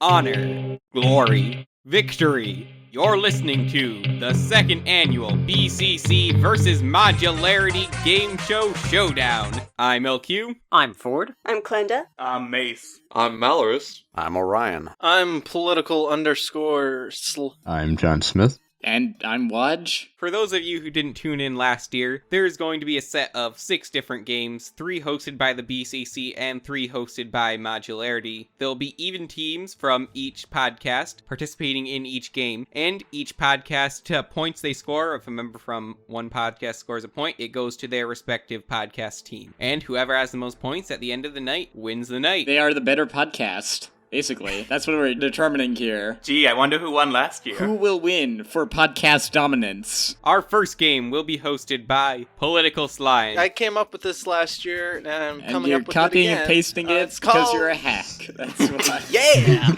honor, glory, victory. You're listening to the second annual BCC versus Modularity Game Show Showdown. I'm LQ. I'm Ford. I'm Klenda. I'm Mace. I'm Malorus. I'm Orion. I'm political_. I'm John Smith. And I'm Waj. For those of you who didn't tune in last year, there's going to be a set of 6 different games, 3 hosted by the BCC and 3 hosted by Modularity. There'll be even teams from each podcast participating in each game, and each podcast points they score. If a member from one podcast scores a point, it goes to their respective podcast team. And whoever has the most points at the end of the night wins the night. They are the better podcast. Basically, that's what we're determining here. Gee, I wonder who won last year. Who will win for podcast dominance? Our first game will be hosted by Political Slime. I came up with this last year, and I'm coming up with it again. And you're copying and pasting it because you're a hack. That's why. Yeah!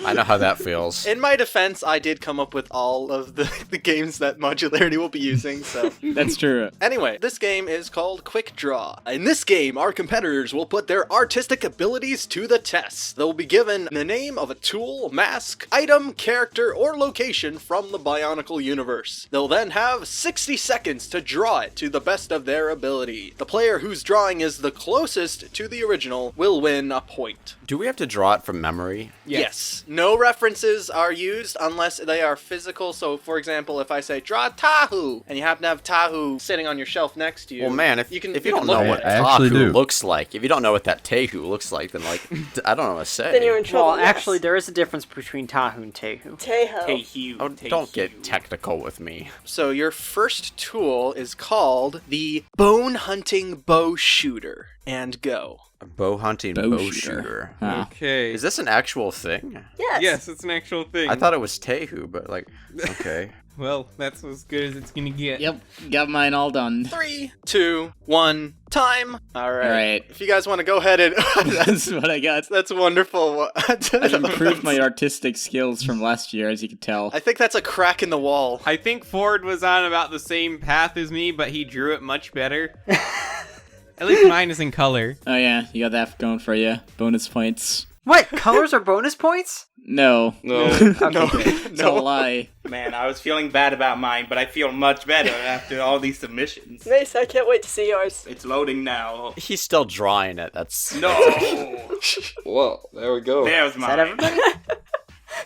I know how that feels. In my defense, I did come up with all of the games that Modularity will be using, so... That's true. Anyway, this game is called Quick Draw. In this game, our competitors will put their artistic abilities to the test. They'll be given the name of a tool, mask, item, character, or location from the Bionicle universe. They'll then have 60 seconds to draw it to the best of their ability. The player whose drawing is the closest to the original will win a point. Do we have to draw it from memory? Yes. No references are used unless they are physical. So, for example, if I say, draw Tahu, and you happen to have Tahu sitting on your shelf next to you. Well, man, if you don't know what Tahu looks like, if you don't know what that Tehu looks like, then, like, I don't know what to say. Then you're in trouble. Well, actually, there is a difference between Tahu and Tehu. Teho. Oh, don't get technical with me. So your first tool is called the Bone Hunting Bow Shooter. And go. A bow hunting bow shooter. Huh. Okay. Is this an actual thing? Yes. Yes, it's an actual thing. I thought it was Tehu, but, like, okay. Well, that's as good as it's gonna get. Yep, got mine all done. 3, 2, 1, time. All right. All right. If you guys want to go ahead and... That's what I got. That's wonderful. I've improved my artistic skills from last year, as you can tell. I think that's a crack in the wall. I think Ford was on about the same path as me, but he drew it much better. At least mine is in color. Oh yeah, you got that going for you. Bonus points. What? Colors are bonus points? No. It's a lie. Man, I was feeling bad about mine, but I feel much better after all these submissions. Mace, I can't wait to see yours. It's loading now. He's still drawing it. That's... No! Well, there we go. There's Is that mine. everybody?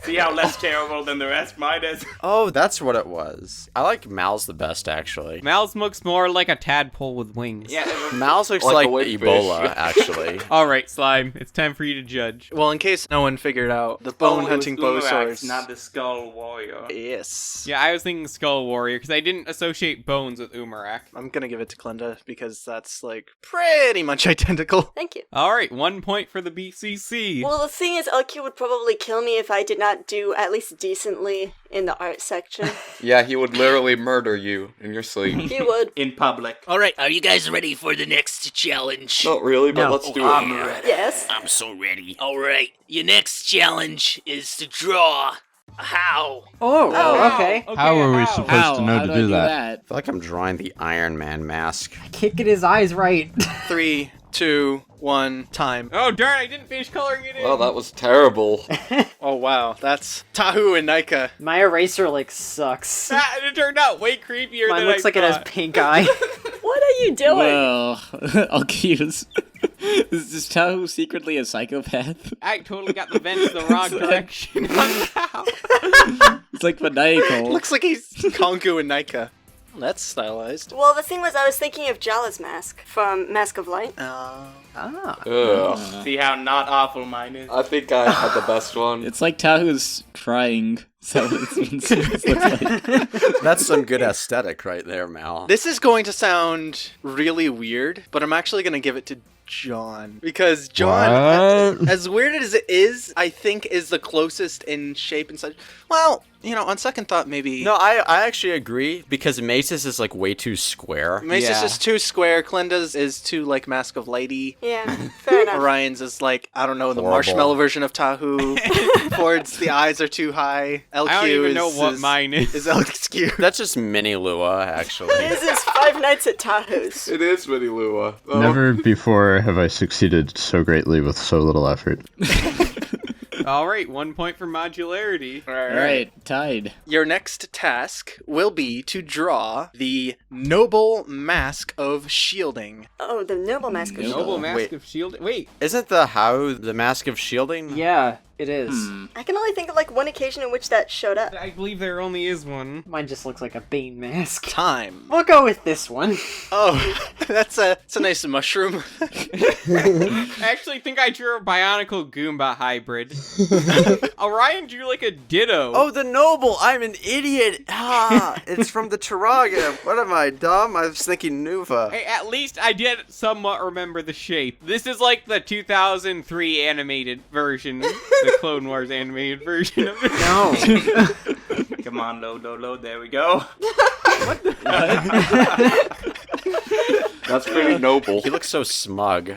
See how less terrible than the rest mine is? Oh, that's what it was. I like Mal's the best, actually. Mal's looks more like a tadpole with wings. Yeah. Mal's looks Like like a whitefish. Ebola, actually. Alright, Slime, it's time for you to judge. Well, in case no one figured out, the Bone Hunting Bow Swords. Not the Skull Warrior. Yes. Yeah, I was thinking Skull Warrior, because I didn't associate bones with Umarak. I'm gonna give it to Klenda because that's, like, pretty much identical. Thank you. Alright, 1 point for the BCC. Well, the thing is, LQ would probably kill me if I did not do at least decently in the art section. Yeah, he would literally murder you in your sleep. He would. In public. Alright, are you guys ready for the next challenge? Not really, but No. let's do I'm it. ready. Yes. I'm so ready. Alright, your next challenge is to draw a how. Oh, okay. How are we supposed to know How to I do that? I feel like I'm drawing the Iron Man mask. Can't get his eyes right. 3, 2, 1, time. Oh, darn, I didn't finish coloring it in. Well, that was terrible. Oh, wow. That's Tahu and Nika. My eraser, like, sucks. Ah, it turned out way creepier Mine than looks I like it has thought. pink eye. What are you doing? Well, I'll use. Is this Tahu secretly a psychopath? I totally got the vents the wrong direction. It's like Bionicle. Looks like he's Kongu and Nika. That's stylized. Well, the thing was, I was thinking of Jala's mask from Mask of Light. Ah. Ugh. See how not awful mine is? I think I had the best one. It's like Tahu's crying. So it's looks like. That's some good aesthetic right there, Mal. This is going to sound really weird, but I'm actually going to give it to John. Because John, What? as weird as it is, I think is the closest in shape and such. Well, you know, on second thought, maybe... No, I actually agree, because Mace's is, like, way too square. Mace's Yeah. is too square. Klenda's is too, like, Mask of Lighty. Yeah, fair enough. Orion's is, like, I don't know, the Horrible. marshmallow version of Tahu. Ford's, the eyes are too high. LQ I don't even is, know what mine is. is LQ. That's just Mini Lua, actually. This is Five Nights at Tahoe's. It is Winnie Lua. Oh. Never before have I succeeded so greatly with so little effort. All right, 1 point for modularity. Alright, tied. Your next task will be to draw the Noble Mask of Shielding. Oh, the noble mask. of Noble Mask Wait. of Shield. Wait, Isn't the mask of shielding? Yeah, it is. I can only think of like one occasion in which that showed up. I believe there only is one. Mine just looks like a Bane mask. Time. We'll go with this one. Oh, it's a nice mushroom. I actually think I drew a Bionicle Goomba hybrid. Orion drew like a Ditto. Oh, the noble! I'm an idiot! Ah, it's from the Taraga. What am I, dumb? I was thinking Nuva. Hey, at least I did somewhat remember the shape. This is like the 2003 animated version, the Clone Wars animated version of it. No. Come on, load. There we go. That's pretty noble. He looks so smug.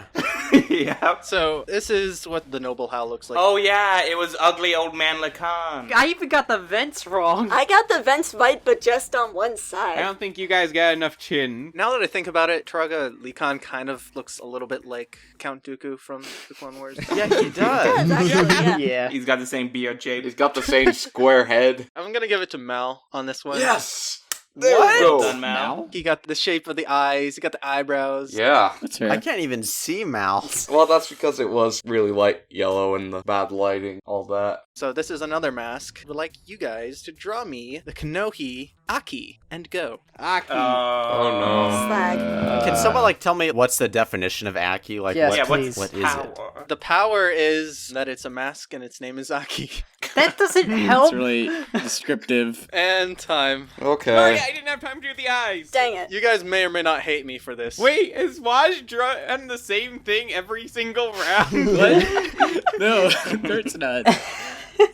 Yeah. So, this is what the Noble How looks like. Oh yeah, it was ugly old man Lacan. I even got the vents wrong. I got the vents right, but just on one I side. don't think you guys got enough chin. Now that I think about it, Taraga Likan kind of looks a little bit like Count Dooku from the Clone Wars. Yeah, he does. Actually, yeah. Yeah. He's got the same beard shape. He's got the same square head. I'm gonna give it to Mal on this one. Yes! There What? we go. Done, Mal. He got the shape of the eyes, he got the eyebrows. Yeah. That's fair. I can't even see Mal. Well, that's because it was really light yellow and the bad lighting, all that. So this is another mask. I would like you guys to draw me the Kanohi Aki and go. Aki. Oh no. Slag. Can someone tell me what's the definition of Aki? Like, Yes, what, please. what is power? it? The power is that it's a mask and its name is Aki. That doesn't help. It's really descriptive. And time. Okay. Sorry, I didn't have time to do the eyes. Dang it. You guys may or may not hate me for this. Wait, is Waj drawing the same thing every single round? What? No, Kurt's not.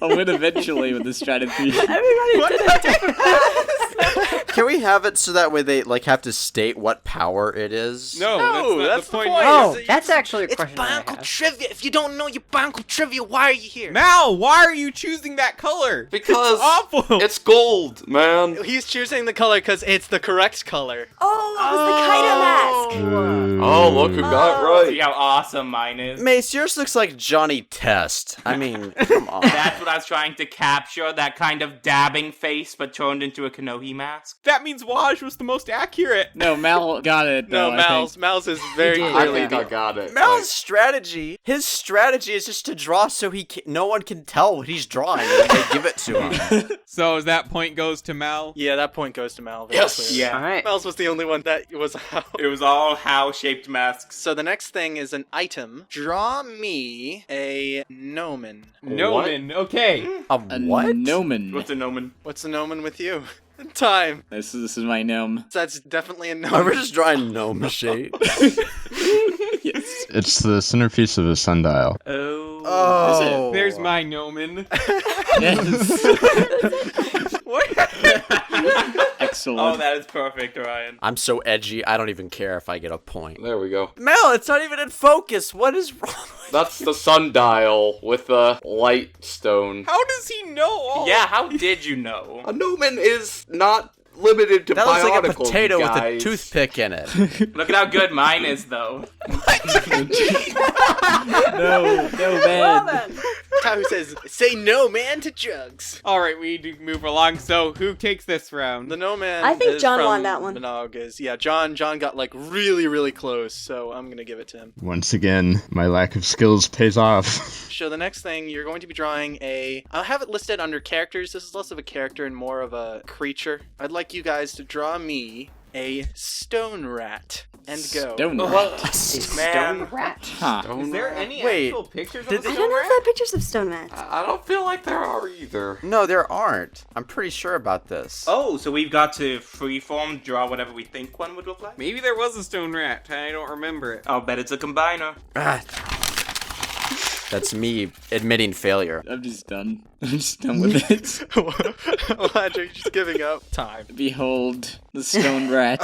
I'll win eventually with this strategy. Everybody did a different pass. Can we have it so that way they have to state what power it is? No, that's the not the point. point. Oh, It's- that's actually a It's question I Bionicle have. trivia. If you don't know your Bionicle trivia, why are you here? Mal, why are you choosing that color? Because Awful. it's gold, man. He's choosing the color because it's the correct color. Oh, it was the Kaito mask. Oh, look who got it See right. how awesome mine is. Mace, yours looks like Johnny Test. I mean, come on. That's what I was trying to capture, that kind of dabbing face, but turned into a Kanohi mask. That means Waj was the most accurate. No, Mal got it. No, though, I think. Mal's is very did. I clearly think the I got it. Mel's strategy, his strategy is just to draw so no one can tell what he's drawing when they give it to him. So that point goes to Mal. Yeah, that point goes to Mal. very Yes. clearly. Yeah. Alright. Mal's was the only one that was how. It was all how-shaped masks. So the next thing is an item. Draw me a gnomon. Nomen. Okay. A A what? gnomon. What's a gnomon? What's a gnomon with you? Time. This is my gnome. That's definitely a I gnomon. was just drawing gnome shape. Yes. It's the centerpiece of a sundial. Oh. Oh. There's my Nomen. Yes. What? Excellent. Oh, that is perfect, Ryan. I'm so edgy, I don't even care if I get a point. There we go. Mel, it's not even in focus. What is wrong? That's the sundial with the light stone. How does he know all? Yeah, how did you know? A Newman is not limited to That looks like a Bionicle, potato with a guys. toothpick in it. Look at how good mine is, though. No, Well man. then. Tao says, say no, man, to drugs. All right, we need to move along. So who takes this round? The gnomon. I think is John from won that one. Minogue is John got like really, really close, so I'm gonna give it to him. Once again, my lack of skills pays off. So the next thing you're going to be drawing I'll have it listed under characters. This is less of a character and more of a creature. I'd like you guys to draw me a stone rat and go. Stone Well, rat. man. Rat. Huh. Is there any Wait, actual pictures did of the I stone don't know if rat? there are pictures of stone rats. I don't feel like there are either. No, there aren't. I'm pretty sure about this. Oh, so we've got to freeform draw whatever we think one would look like? Maybe there was a stone rat. I don't remember it. I'll bet it's a combiner. Ah. That's me admitting failure. I'm just done. I'm just done with it. Elijah, you're just giving up. Time. Behold the stone rat.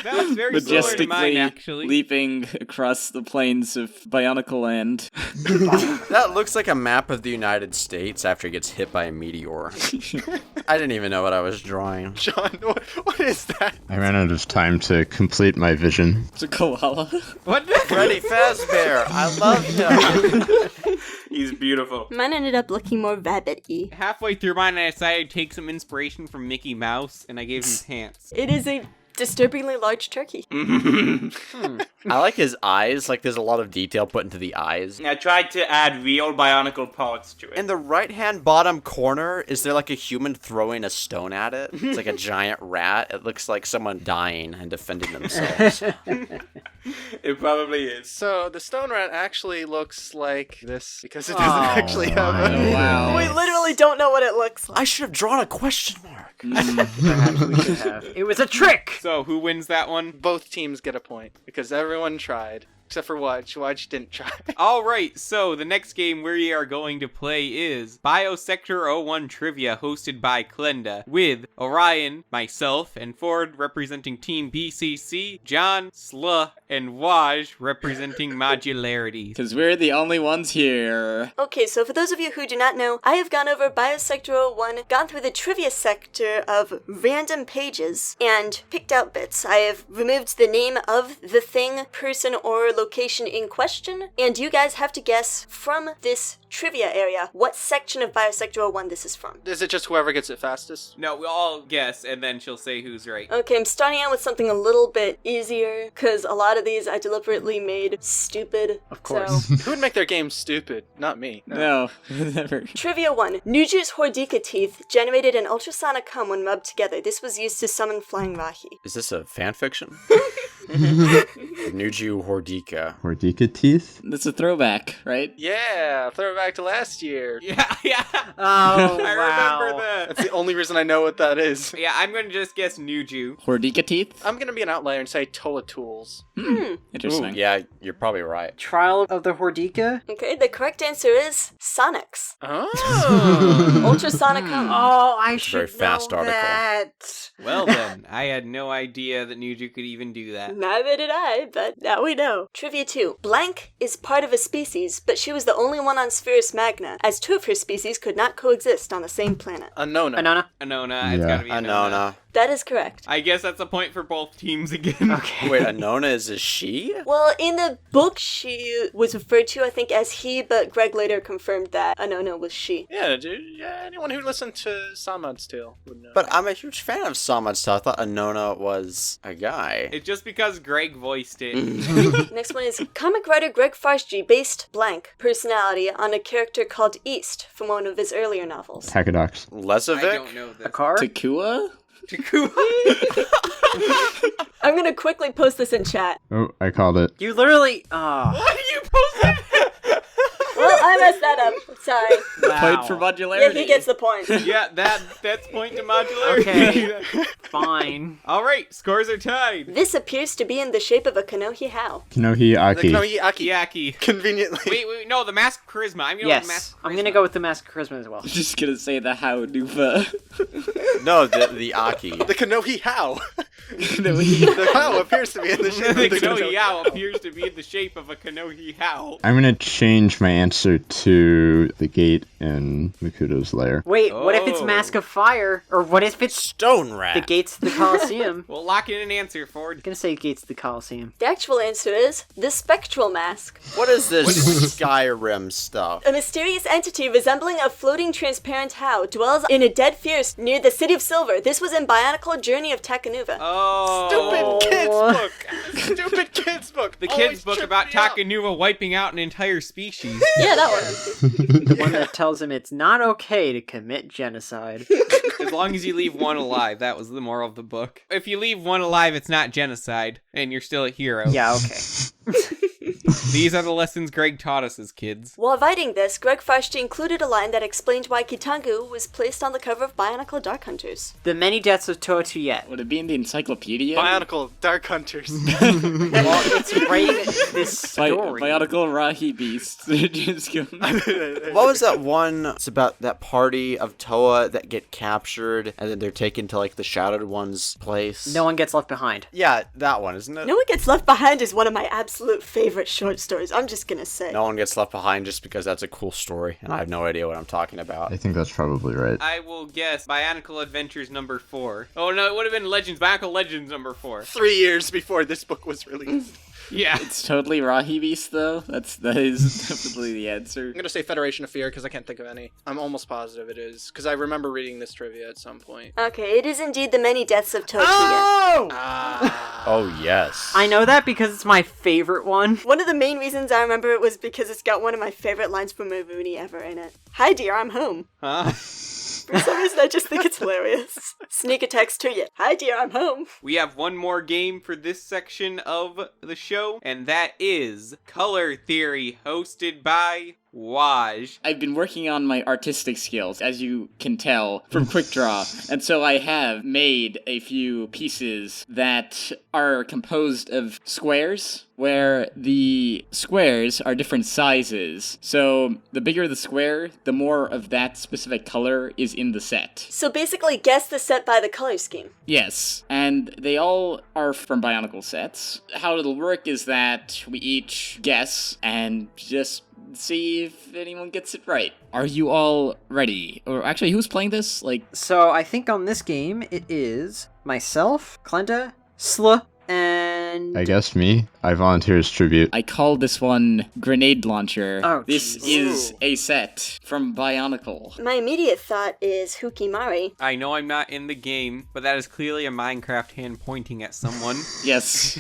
That was very similar to mine, Majestically actually. leaping across the plains of Bionicle Land. That looks like a map of the United States after it gets hit by a meteor. I didn't even know what I was drawing. John, what is that? I ran out of time to complete my vision. It's a koala. What? Freddy Fazbear, I love him. He's beautiful. Mine ended up looking more rabbit-y. Halfway through mine, I decided to take some inspiration from Mickey Mouse, and I gave him pants. It is a disturbingly large turkey. I like his eyes. Like, there's a lot of detail put into the eyes. I tried to add real Bionicle parts to it. In the right-hand bottom corner, is there like a human throwing a stone at it? It's like a giant rat. It looks like someone dying and defending themselves. It probably is. So the stone rat actually looks like this because it doesn't actually have a... Wow. We literally don't know what it looks like. I should have drawn a question mark. Perhaps we should have. It was a trick! So, who wins that one? Both teams get a point because everyone tried. Except for Watch. Watch didn't try. Alright, so the next game we are going to play is Biosector 01 Trivia, hosted by Klenda, with Orion, myself, and Ford representing Team BCC, John, Sluh, and Waj representing Modularity. Because we're the only ones here. Okay, so for those of you who do not know, I have gone over Biosector 01, gone through the trivia sector of random pages, and picked out bits. I have removed the name of the thing, person, or location in question, and you guys have to guess from this trivia area what section of Biosector 01 this is from. Is it just whoever gets it fastest? No, we'll all guess, and then she'll say who's right. Okay, I'm starting out with something a little bit easier, because a lot of these I deliberately made stupid. Of course. So, Who would make their game stupid? Not me. No, never. Trivia 1. Nuju's Hordika teeth generated an ultrasonic hum when rubbed together. This was used to summon flying Rahi. Is this a fan fiction? Nuju Hordika. Hordika teeth? That's a throwback, right? Yeah, throwback to last year. Yeah. Oh, I wow. remember that. That's the only reason I know what that is. Yeah, I'm gonna just guess Nuju. Hordika teeth? I'm gonna be an outlier and say Toa Tools. Interesting. Yeah, you're probably right. Trial of the Hordika? Okay, the correct answer is Sonics. Oh. Ultrasonic hum. Oh, I a should very fast know article. that. Well then, I had no idea that Nuju could even do that. Neither did I, but now we know. Trivia 2. Blank is part of a species, but she was the only one on Spherus Magna, as two of her species could not coexist on the same planet. Anona. Anona? Anona, it's Yeah. gotta be Anona. Anona. That is correct. I guess that's a point for both teams again. Okay. Wait, Anona is a she? Well, in the book, she was referred to, I think, as he, but Greg later confirmed that Anona was she. Yeah, dude. Yeah, anyone who listened to Samad's Tale would know. But I'm a huge fan of Samad's Tale. I thought Anona was a guy. It's just because Greg voiced it. Next one is comic writer Greg Farshji based blank personality on a character called East from one of his earlier novels. Tacadox. Lesovic? I don't know A this. car? Takua? I'm gonna quickly post this in chat. Oh, I called it. You literally. What are you posting? Well, I messed that up. Sorry. Point for Yeah, modularity. he gets the point. Yeah, that's point to modularity. Okay. Fine. Alright, scores are tied. This appears to be in the shape of a Kanohi How. Kinohi The Aki. Kanohi Aki. Yaki. Conveniently. Wait, no, the Mask of Charisma. I'm going with the Mask Yes. of I'm Charisma. gonna go with the Mask of Charisma as well. Just gonna say the how Nufa. No, the Aki. The Kanohi How. No, The How appears to be in the shape The of the Kanohi How appears to be in the shape of a Kanohi How. I'm gonna change my answer to the gate in Makuto's lair. Wait, what if it's Oh. Mask of Fire? Or what if it's Stone rat. the gates to the Colosseum? We'll lock in an answer, I'm Ford. gonna say gates to the Colosseum. The actual answer is the Spectral Mask. What is this Skyrim stuff? A mysterious entity resembling a floating transparent How dwells in a dead forest near the City of Silver. This was in Bionicle Journey of Takanuva. Oh. Stupid kids book. Stupid kids book. The Always kids' book trip about me up. Takanuva wiping out an entire species. Yeah, that one. The one that tells him it's not okay to commit genocide. As long as you leave one alive, that was the moral of the book. If you leave one alive, it's not genocide, and you're still a hero. Yeah, okay. These are the lessons Greg taught us as kids. While writing this, Greg Farshji included a line that explained why Kitangu was placed on the cover of Bionicle Dark Hunters. The many deaths of Toa Tuyet. Would it be in the encyclopedia? Bionicle Dark Hunters. Well, it's right in this story. Bionicle Rahi Beast. Just go- What was that one? It's about that party of Toa that get captured and then they're taken to like the Shadowed One's place. No one gets left behind. Yeah, that one, isn't it? No One Gets Left Behind is one of my absolute favorite short stories. I'm just gonna say. No one gets left behind just because that's a cool story, and I have no idea what I'm talking about. I think that's probably right. I will guess Bionicle Adventures number 4. Oh no, it would have been Bionicle Legends number 4. 3 years before this book was released. Yeah. It's totally Rahi Beast, though. That is definitely the answer. I'm gonna say Federation of Fear because I can't think of any. I'm almost positive it is because I remember reading this trivia at some point. Okay, it is indeed the many deaths of Totuya. Oh! Oh, yes. I know that because it's my favorite one. One of the main reasons I remember it was because it's got one of my favorite lines from Mavuni ever in it. Hi dear, I'm home. Huh? For some reason, I just think it's hilarious. Sneak attacks to you. Hi dear, I'm home. We have one more game for this section of the show, and that is Color Theory, hosted by Waj. I've been working on my artistic skills, as you can tell from Quick Draw, and so I have made a few pieces that are composed of squares, where the squares are different sizes. So the bigger the square, the more of that specific color is in the set. So basically, guess the set by the color scheme. Yes, and they all are from Bionicle sets. How it'll work is that we each guess and just see if anyone gets it right. Are you all ready? Or actually, who's playing this? So I think on this game it is myself, Klenda, Sla, and I guess me. I volunteer as tribute. I called this one Grenade Launcher. Oh, this geez. is a set from Bionicle. My immediate thought is Hukimari. I know I'm not in the game, but that is clearly a Minecraft hand pointing at someone. Yes.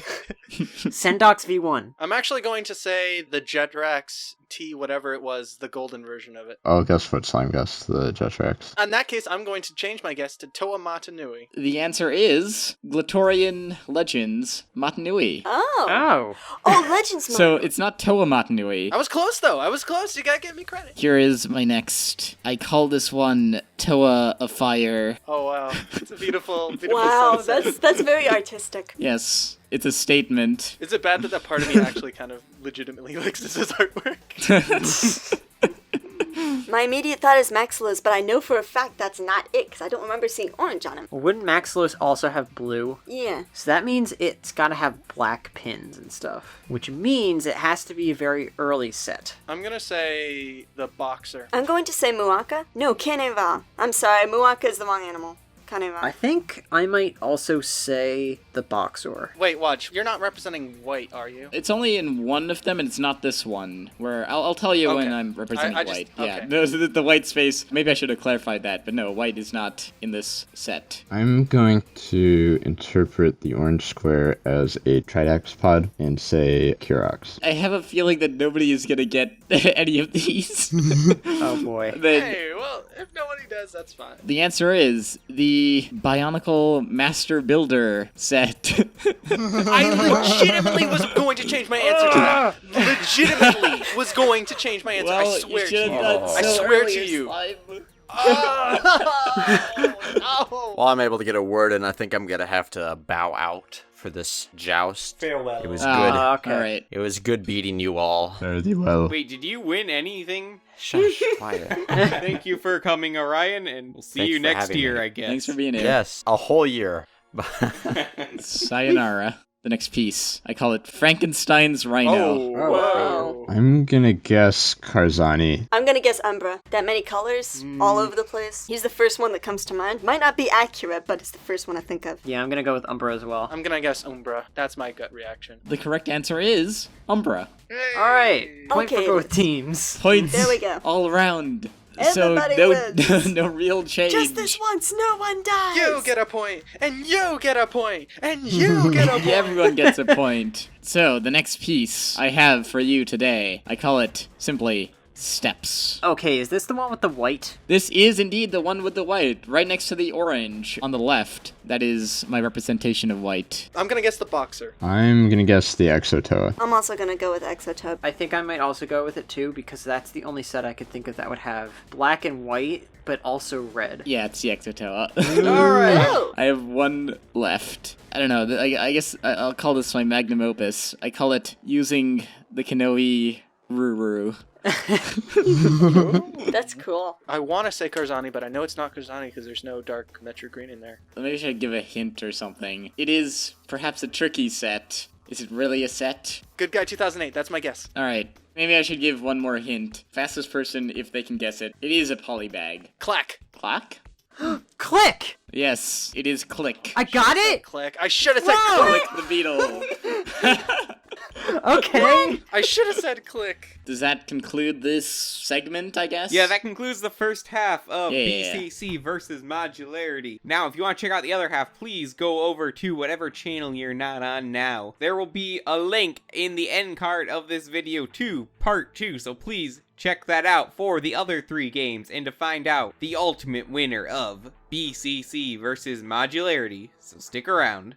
Sendox V1. I'm actually going to say the Jetrax T, whatever it was, the golden version of it. I'll guess what slime guess, the Jetrax. In that case, I'm going to change my guess to Toa Matanui. The answer is Glatorian Legends Matanui. Oh. Oh, Legends So mode. it's not Toa Matanui. I was close, though. I was close. You gotta give me credit. Here is my next. I call this one Toa of Fire. Oh, wow. It's a beautiful, beautiful Wow, sunset. that's very artistic. Yes, it's a statement. Is it bad that part of me actually kind of legitimately likes this as artwork? My immediate thought is Maxilos, but I know for a fact that's not it, because I don't remember seeing orange on him. Wouldn't Maxilos also have blue? Yeah. So that means it's gotta have black pins and stuff. Which means it has to be a very early set. I'm gonna say the boxer. I'm going to say Muaka. No, Kaneva. I'm sorry, Muaka is the wrong animal. Kaneva. I think I might also say the Boxer. Wait, watch. You're not representing white, are you? It's only in one of them, and it's not this one. Where I'll tell you when Okay. I'm representing I just- white. okay. Yeah, no, the white space. Maybe I should have clarified that, but no, white is not in this set. I'm going to interpret the orange square as a Tridax pod and say Kurox. I have a feeling that nobody is gonna get any of these. Oh boy. Then Hey, well, if nobody does, that's fine. the answer is the Bionicle Master Builder set. I legitimately was going to change my answer to that. Legitimately was going to change my answer. I swear to you. I swear to you. Well, I'm able to get a word in. I think I'm going to have to bow out for this joust. Farewell. It was good. Okay. All right. It was good beating you all. Very well. Wait, did you win anything? Shush, quiet. Thank you for coming, Orion, and we'll see Thanks you for next having year, me. I guess. Thanks for being here. Yes, a whole year. Sayonara. The next piece. I call it Frankenstein's Rhino. Oh, whoa. I'm gonna guess Karzani. I'm gonna guess Umbra. That many colors, all over the place. He's the first one that comes to mind. Might not be accurate, but it's the first one I think of. Yeah, I'm gonna go with Umbra as well. I'm gonna guess Umbra. That's my gut reaction. The correct answer is Umbra. Alright, point Okay. for both teams. Points There we go. all around. Everybody so wins. no real change. Just this once, no one dies! You get a point, and you get a point, and you get a point. Everyone gets a point. So the next piece I have for you today, I call it simply Steps. Okay, is this the one with the white? This is indeed the one with the white, right next to the orange on the left. That is my representation of white. I'm gonna guess the boxer. I'm gonna guess the Exotoa. I'm also gonna go with Exotope. I think I might also go with it too, because that's the only set I could think of that would have black and white, but also red. Yeah, it's the Exotoa. Oh! I have one left. I don't know. I guess I'll call this my magnum opus. I call it Using the Kanoe Ruru. That's cool. I want to say Karzani, but I know it's not Karzani because there's no dark Metro Green in there. Maybe I should give a hint or something. It is perhaps a tricky set. Is it really a set? Good Guy 2008, that's my guess. Alright, maybe I should give one more hint. Fastest person, if they can guess it. It is a polybag. Clack. Clack? Click! Yes, it is Click. I got it! Click. I should have said Whoa! click. Click the beetle. Okay. I should have said click. Does that conclude this segment, I guess? Yeah, that concludes the first half of Yeah. BCC versus Modularity. Now, if you want to check out the other half, please go over to whatever channel you're not on now. There will be a link in the end card of this video to part 2, so please check that out for the other 3 games and to find out the ultimate winner of BCC versus Modularity. So stick around.